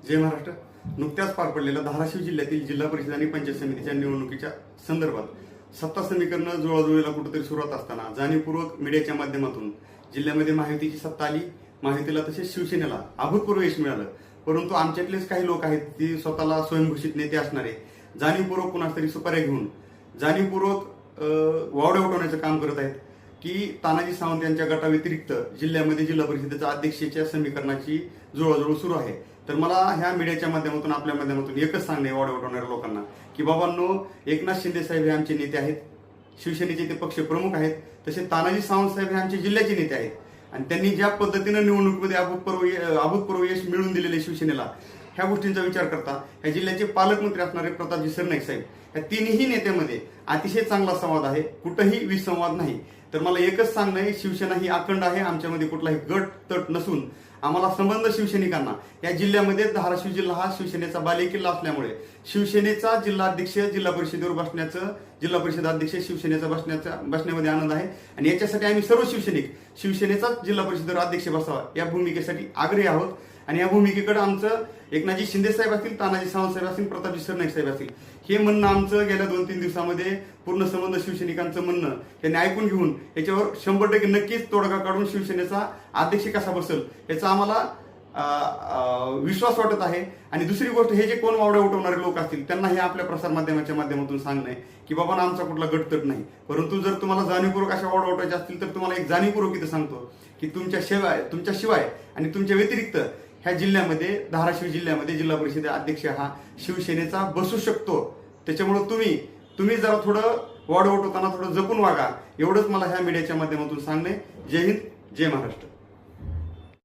जय महाराष्ट्र. नुकत्याच पार पडलेल्या धाराशिव जिल्ह्यातील जिल्हा परिषद आणि पंचायत समितीच्या निवडणुकीच्या संदर्भात सत्ता समीकरणं जुळवाजुळवीला कुठेतरी सुरुवात असताना जाणीवपूर्वक मीडियाच्या माध्यमातून जिल्ह्यामध्ये महायुतीची सत्ता आली. महायुतीला तसेच शिवसेनेला अभूतपूर्व यश मिळालं. परंतु आमच्यातलेच काही लोक आहेत की स्वतःला स्वयंघोषित नेते असणारे जाणीवपूर्वक कुणास तरी सुपाऱ्या घेऊन जाणीवपूर्वक वावड्या उठवण्याचं काम करत आहेत की तानाजी सावंत यांच्या गटाव्यतिरिक्त जिल्ह्यामध्ये जिल्हा परिषदेच्या अध्यक्षेच्या समीकरणाची जुळवाजुळव सुरू आहे. तर मला ह्या मीडियाच्या माध्यमातून आपल्या माध्यमातून एकच सांगणे वावड्या उठवणाऱ्या लोकांना की बाबांनो, एकनाथ शिंदे साहेब हे आमचे नेते आहेत, शिवसेनेचे ते पक्ष प्रमुख आहेत. तसे तानाजी सावंत साहेब हे आमचे जिल्ह्याचे नेते आहेत आणि त्यांनी ज्या पद्धतीनं निवडणुकीमध्ये अभूतपूर्व यश मिळवून दिलेले शिवसेनेला, ह्या गोष्टींचा विचार करता ह्या जिल्ह्याचे पालकमंत्री असणारे प्रतापजी सरनाईक साहेब, या तिन्ही नेत्यामध्ये अतिशय चांगला संवाद आहे, कुठंही विसंवाद नाही. तर मला एकच सांगणं आहे, शिवसेना ही अखंड आहे, आमच्यामध्ये कुठलाही गट तट नसून आम्हाला संबंध शिवसैनिकांना या जिल्ह्यामध्ये धाराशिव जिल्हा हा शिवसेनेचा बालेकिल्ला असल्यामुळे शिवसेनेचा जिल्हाध्यक्ष जिल्हा परिषदेवर बसण्याचं, जिल्हा परिषद अध्यक्ष शिवसेनेचा बसण्यामध्ये आनंद आहे आणि याच्यासाठी आम्ही सर्व शिवसैनिक शिवसेनेचाच जिल्हा परिषदेवर अध्यक्ष बसावा या भूमिकेसाठी आग्रही आहोत. आणि या भूमिकेकडे आमचं एकनाथजी शिंदे साहेब असतील, तानाजी सावंत साहेब असतील, प्रतापजी सरनाईक साहेब असतील, हे म्हणणं आमचं गेल्या 2-3 दिवसामध्ये पूर्ण संबंध शिवसैनिकांचं म्हणणं त्यांनी ऐकून घेऊन याच्यावर 100% नक्कीच तोडगा काढून शिवसेनेचा अध्यक्ष कसा बसेल याचा आम्हाला विश्वास वाटत आहे. आणि दुसरी गोष्ट, हे जे कोण वावड्या उठवणारे लोक असतील त्यांना हे आपल्या प्रसार माध्यमाच्या माध्यमातून सांगणं आहे की बाबा आमचा कुठला गटतट नाही. परंतु जर तुम्हाला जाणीवपूर्वक अशा वावड्या उठवायच्या असतील तर तुम्हाला एक जाणीवपूर्वक इथं सांगतो की तुमच्याशिवाय आणि तुमच्या व्यतिरिक्त ह्या जिल्ह्यामध्ये, धाराशिव जिल्ह्यामध्ये जिल्हा परिषद अध्यक्ष हा शिवसेनेचा बसू शकतो. त्याच्यामुळे तुम्ही जरा थोडं वावडं उठवताना थोडं जपून वागा, एवढंच मला ह्या मीडियाच्या माध्यमातून सांगणे. जय हिंद, जय महाराष्ट्र.